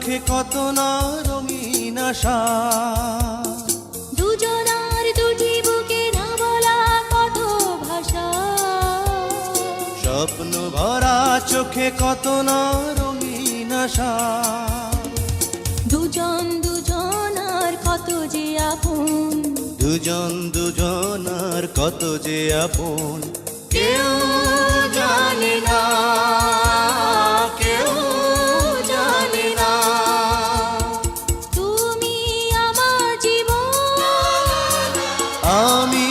চোখে কত না রঙিন আশা, দুজনার দুটি বুকে না বলা কত ভাষা, স্বপ্ন ভরা চোখে কত না রঙিন আশা। দুজন দুজনার কত যে আপন, দুজন দুজনার কত যে আপন, কেউ জানে না, কেউ জানে না। তুমি আমার জীবন, আমি